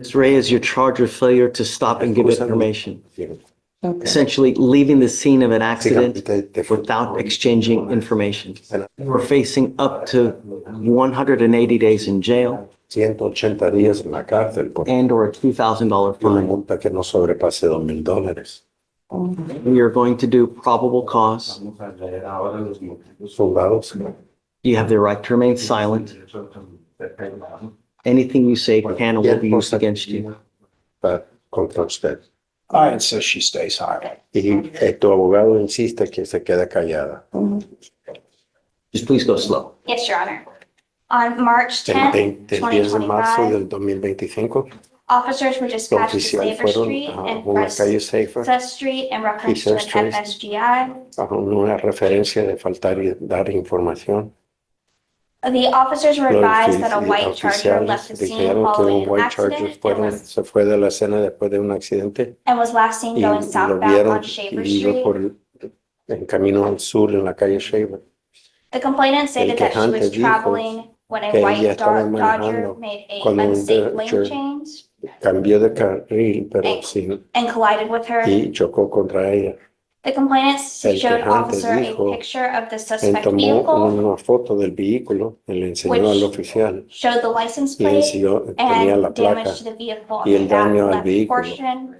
Ms. Reyes, you're charged with failure to stop and give information. Essentially leaving the scene of an accident without exchanging information. We're facing up to 180 days in jail 180 días en la cárcel por and or a $2,000 una fine. multa que no sobrepase $2,000. We are going to do probable cause. Soldados You have the right to remain silent. Anything you say can or will be used against you. contra usted. I insist she stay silent. Y tu abogado insiste que se quede callada. Just please go slow. Yes, Your Honor. On March El 10th, 10 de marzo 2025, del 2025, officers were los dispatched to oficiales Safer fueron Street a and una calle Safer First Street in reference to an Street. FSGI. bajo una referencia de faltar y dar información. The officers were Los advised that a white Charger left the oficiales scene dijeron que following un an white Charger accident se fue de la escena después de un accidente and was last seen y going lo southbound vieron on Shaver y iba Street. en camino al sur en la calle Shaver. The complainant stated that she quejante was dijo traveling when a que ella white estaba Dodger manejando made a cuando un unsafe lane Dodger change Cambió de carril, pero sin and collided with her. y chocó contra ella. The complainant El showed quejante officer a dijo, picture of the Él suspect tomó vehicle, una foto del vehículo y le enseñó Which al oficial showed the license y plate tenía la and placa. damage to the vehicle y on el the back daño al left vehículo. portion.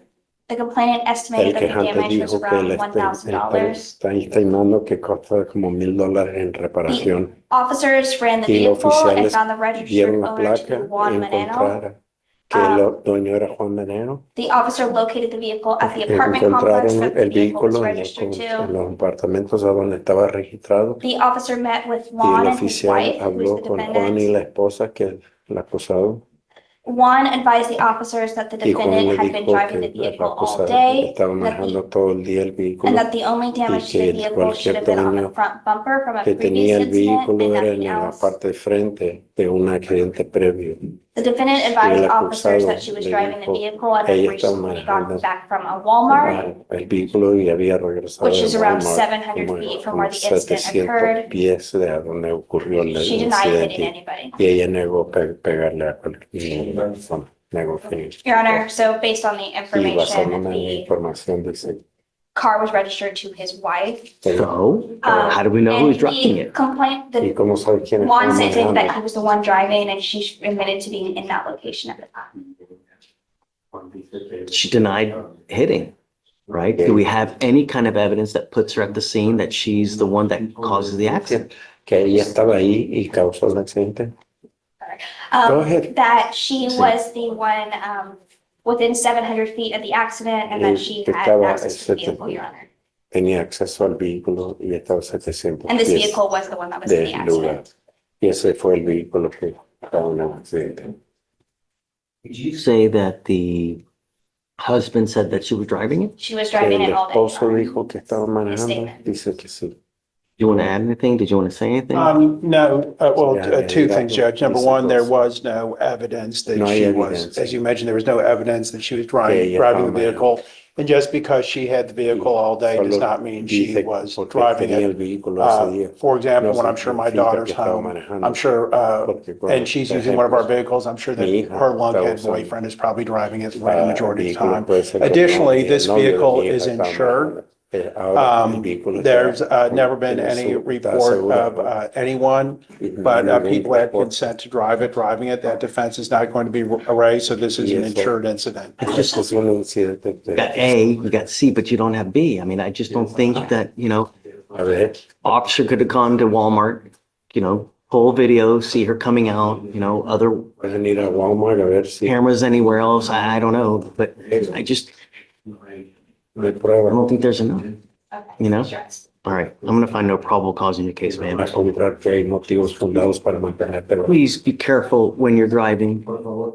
The complainant El estimated that the quejante damage was dijo que around él $1,000. está estimando que costó como $1,000 en reparación. Officers ran the Y los vehicle and oficiales found the registered Vieron la owner to be placa y Juan Maneno. encontraron que el dueño era Juan Veneno. The officer located the vehicle at the apartment complex Encontraron that the el vehicle was vehículo registered en to. los apartamentos a donde estaba registrado. The officer met with Y Juan el and his oficial wife, who's habló the con Juan y defendant. la esposa, que es el acusado. Juan advised the officers that the Y Juan defendant le had been dijo driving the que el vehicle all acusado day, estaba and that manejando the todo el día el vehículo and that the only damage to que the vehicle should have been on the daño front bumper from a que previous tenía el incident vehículo and era nothing en la else. parte de frente de un accidente previo. The defendant el advised officers acusado that she was le driving the dijo, vehicle and ella had estaba recently gotten manejando back from a Walmart, el vehículo y había regresado which de is around Walmart 700 como feet from como where the incident 700 occurred. pies de a donde ocurrió el She denied hitting incidente anybody. y ella negó pegarle a cualquier persona. Negó que Your Honor, so based on the y information, basándome en la the información dice car was registered to his wife. So, how do we know who's And driving the it? complaint, y the cómo sabe quién Juan estaba stated that manejando. he was the one driving and she admitted to being in that location at the time. She denied hitting, right? Do we have any kind of evidence that puts her at the scene that she's the one that causes the accident? Que ella estaba ahí y causó el accidente. Go ahead. That she Sí. was the one within 700 feet of the accident and that she Que had estaba access to the vehicle, Your Honor. Tenía acceso al vehículo y estaba a 700 And this pies vehicle was the one that was in the del lugar. accident. Y ese fue el vehículo que estaba en el accidente. Did you say that the husband said that she was driving it? She was Que driving el it all day. Your esposo Honor. dijo que estaba manejando. statement. Dice que sí. Do you want to add anything? Did you want to say anything? No, well, Yeah, two yeah, things, Judge. Number dice one, there cosas. was no evidence that No hay she was, evidencia. as you mentioned, there was no evidence that she was Que ella driving the estaba vehicle. And just because she had the vehicle all day does Solo not mean she dice was porque driving tenía el it. vehículo ese día. For example, No when I'm sure my significa daughter's que estaba home, manejando. I'm sure, Porque cuando, and she's por using one of our ejemplo, vehicles, I'm sure that mi hija her lunkhead está usando, boyfriend is probably driving it the majority of the vehículo time. puede ser que Additionally, el this novio de vehicle mi hija is estaba insured. manejando. Ahora el vehículo está- There's never been tiene any está report of asegurado. anyone, Y but ningún people had reporte. consent to driving it. That defense is not going to be erased, so this is an Yes, sir. insured incident. Just Es un incidente you got A, you got C, but you don't have B. I mean, I just don't think that, A ver, officer could have gone to Walmart, pull video, see her coming out, other pueden ir a Walmart a ver si cameras anywhere else. I don't know, but I just, no hay I prueba. don't think there's enough. Okay. You know? Sure. All right, I'm gonna find no probable cause in your case, Va a man. encontrar que hay motivos fundados para mantenerte. Please be careful when you're driving.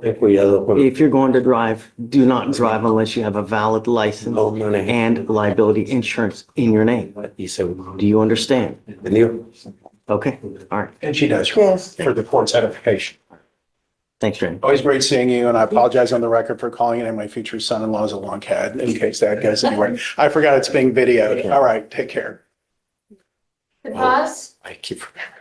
Ten cuidado con If you're going to drive, do not drive unless you have a valid license no manejes and liability insurance in your name. y seguro. Do you understand? ¿Entendido? Okay, all right. And she does, Yes. for the court's edification. Thanks, Jen. Always great seeing you, and I apologize on the record for calling it my future son-in-law is a lunkhead, in case that goes anywhere. I forgot it's being videoed. All right, take care. Pause. I keep forgetting.